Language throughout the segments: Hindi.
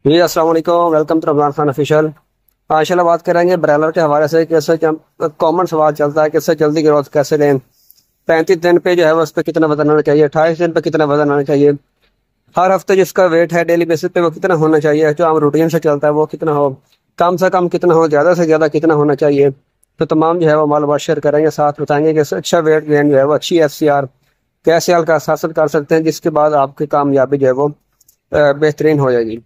जी अस्सलाम वालेकुम, welcome to Ramzan Khan official. माशाल्लाह बात करेंगे ब्रॉयलर के हवाले से। कैसे कॉमन सवाल चलता है, कैसे जल्दी ग्रोथ कैसे लें। 35 दिन पे जो है वो उस पर कितना वजन आना चाहिए, 28 दिन पे कितना वजन आना चाहिए, हर हफ्ते जिसका वेट है डेली बेसिस पे वो कितना होना चाहिए, जो आम रूटीन से चलता है वो कितना हो, कम से कम कितना हो, ज़्यादा से ज़्यादा कितना होना चाहिए। तो तमाम जो है वो मालूमात शेयर करेंगे, साथ बताएंगे कि अच्छा वेट गेन जो है वो अच्छी FCR कैसे हल्का हासिल कर सकते हैं, जिसके बाद आपकी कामयाबी जो है वो बेहतरीन हो जाएगी,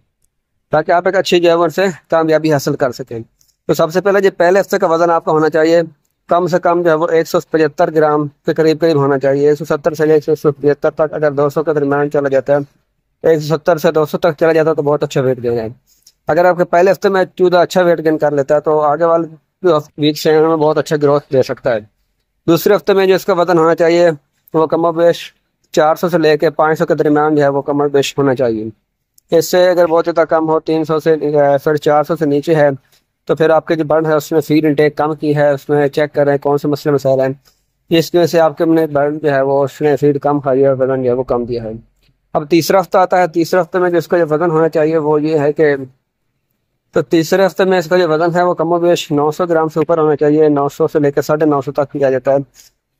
ताकि आप एक अच्छी जैवर से कामयाबी हासिल कर सकें। तो सबसे पहले जो पहले हफ्ते का वजन आपका होना चाहिए कम से कम जो है वो 175 ग्राम के करीब करीब होना चाहिए। 170 से 175 तक, अगर 200 के दरम्यान चला जाता है, 170 से 200 तक चला जाता है तो बहुत अच्छा वेट गेन है। अगर आपके पहले हफ्ते में चूजा अच्छा वेट गेन कर लेता है तो आगे वाले वीक से हमें बहुत अच्छा ग्रोथ दे सकता है। दूसरे हफ्ते में जो इसका वजन होना चाहिए वो कमर बेश 400 से लेकर 500 के दरम्यान जो है वो कमर बेश होना चाहिए। इससे अगर बहुत ज़्यादा कम हो, 300 से फिर 400 से नीचे है, तो फिर आपके जो बर्न है उसमें फीड इंटेक कम की है, उसमें चेक करें कौन से मसले मसाइल हैं जिसकी वजह से आपके अपने बर्न जो है वो उसने फीड कम खाई है और वजन जो है वो कम दिया है। अब तीसरा हफ्ता आता है। तीसरे हफ्ते में जो इसका जो वजन होना चाहिए वो ये है कि, तो तीसरे हफ्ते में इसका जो वजन है वो कम बेश 900 ग्राम से ऊपर होना चाहिए। 900 से लेकर 950 तक भी आ जाता है,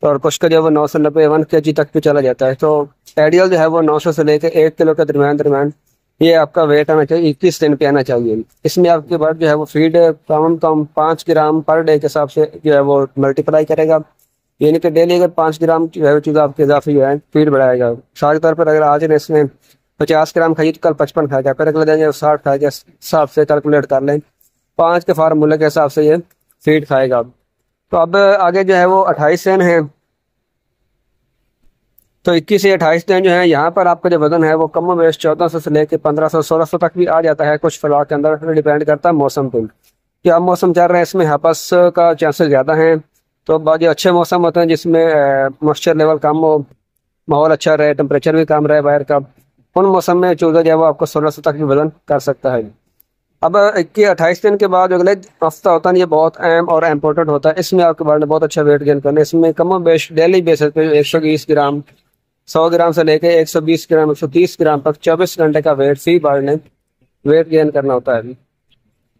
और कुछ का जो है वो 990 1 kg तक भी चला जाता है। तो आइडियल जो है वो 900 से लेकर 1 किलो के दरम्यान दरम्यान ये आपका वेट आना चाहिए। 21 दिन पे आना चाहिए। इसमें आपके बाद जो है वो फीड कम कम 5 ग्राम पर डे के हिसाब से जो है वो मल्टीप्लाई करेगा, यानी कि डेली अगर 5 ग्राम जो है वो चीज़ आपके इजाफी जो है फीड बढ़ाएगा। मिसाल के तौर पर अगर आज ने इसमें 50 ग्राम खाई तो कल 55 खाएगा, फिर अगले दिन 60 खाएगा। इस हिसाब से कैलकुलेट कर लें, 5 के फार्मूले के हिसाब से ये फीड खाएगा। तो अब आगे जो है वो 28 दिन है, तो 21 से 28 दिन जो है यहाँ पर आपका जो वजन है वो कम बेश 1400 से लेकर 1500 1600 तक भी आ जाता है। कुछ फलाह के अंदर डिपेंड करता है मौसम पर कि अब मौसम चल रहा है, इसमें हपस का चांसेस ज़्यादा हैं। तो बहुत जो अच्छे मौसम होते हैं जिसमें मॉइस्चर लेवल कम हो, माहौल अच्छा रहे, टेम्परेचर भी कम रहे बाहर का, उन मौसम में चूजा जो है वो आपको 1600 तक भी वजन कर सकता है। अब 21 28 दिन के बाद जो अगले हफ्ता होता है ये बहुत अहम और इम्पोर्टेंट होता है। इसमें आपके बारे में बहुत अच्छा वेट गेन करना है। इसमें कम बेश डेली बेसिस पे 120 ग्राम, 100 ग्राम से लेकर 120 ग्राम, 130 ग्राम तक 24 घंटे का वेट फी बार ने वेट गेन करना होता है।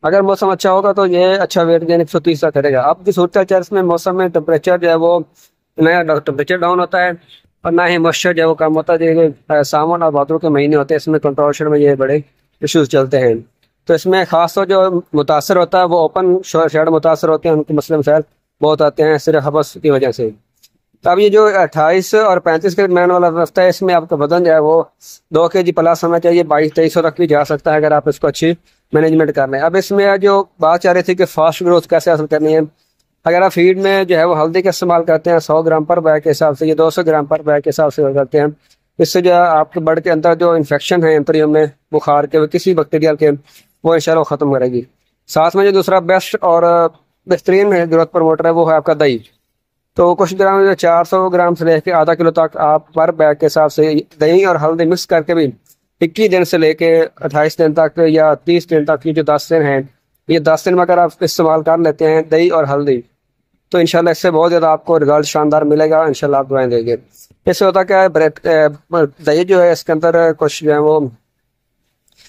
अगर मौसम अच्छा होगा तो ये अच्छा वेट गेन 130 तक करेगा। अब की सूरत चर्च में मौसम में टेम्परेचर जो है वो नया टेम्परेचर डाउन होता है, और ना ही मॉइस्चर जो है वो कम होता है। जो सावन और भादों के महीने होते हैं इसमें कंट्रोल में ये बड़े इश्यूज चलते हैं। तो इसमें खासतौर जो मुतासर होता है वो ओपन शेड मुतासर होते हैं, उनके मसले मसाइल बहुत आते हैं सिर्फ हबस की वजह से। तो अब ये जो 28 और 35 के दरम्यान वाला हफ्ता है इसमें आपका वजन जो है वो 2 kg प्लस होना चाहिए। 2200-2300 तक भी जा सकता है अगर आप इसको अच्छी मैनेजमेंट कर लें। अब इसमें जो बात चाह रही थी कि फास्ट ग्रोथ कैसे हासिल करनी है, अगर आप फीड में जो है वो हल्दी का इस्तेमाल करते हैं 100 ग्राम पर बैग के हिसाब से, ये 200 ग्राम पर बैग के हिसाब से करते हैं, इससे जो है आपके बर्ड के अंदर जो इन्फेक्शन है अंतरियों में बुखार के किसी बैक्टीरिया के, वो इंशाल्लाह ख़त्म करेगी। साथ में जो दूसरा बेस्ट और बेहतरीन ग्रोथ प्रमोटर है वो है आपका दही। तो कुछ ग्राम 400 ग्राम से लेकर आधा किलो तक आप पर बैग के हिसाब से दही और हल्दी मिक्स करके भी 21 दिन से लेके 28 दिन तक या 30 दिन तक की जो 10 दिन हैं, ये 10 दिन में अगर आप इस्तेमाल कर लेते हैं दही और हल्दी, तो इंशाल्लाह इससे बहुत ज़्यादा आपको रिजल्ट शानदार मिलेगा। इंशाल्लाह आप दुआएं देंगे। इससे होता क्या है, दही जो है इसके अंदर कुछ जो है वो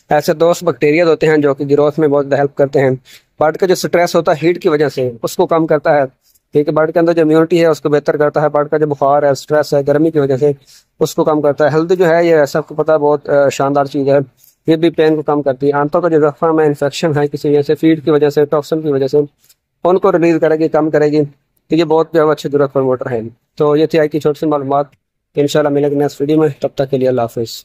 ऐसे दोस्त बैक्टीरिया होते हैं जो कि ग्रोथ में बहुत हेल्प करते हैं। बर्ड का जो स्ट्रेस होता है हीट की वजह से उसको कम करता है, ठीक है। बर्ड के अंदर जो इम्यूनिटी है उसको बेहतर करता है। बर्ड का जो बुखार है, स्ट्रेस है, गर्मी की वजह से उसको कम करता है। हेल्दी जो है ये सबको पता है बहुत शानदार चीज़ है। ये भी पेन को कम करती है। आंतों का जो जख्म है, इन्फेक्शन है किसी वजह से, फीड की वजह से, टॉक्सिन की वजह से, उनको रिलीज करेगी, कम करेगी। तो ये बहुत जो अच्छी जरूरत प्रमोटर है। तो ये थी आई की छोटी सी मालूमात। इंशाल्लाह मिलेंगे नेक्स्ट वीडियो में, तब तक के लिए अल्लाह हाफिज़।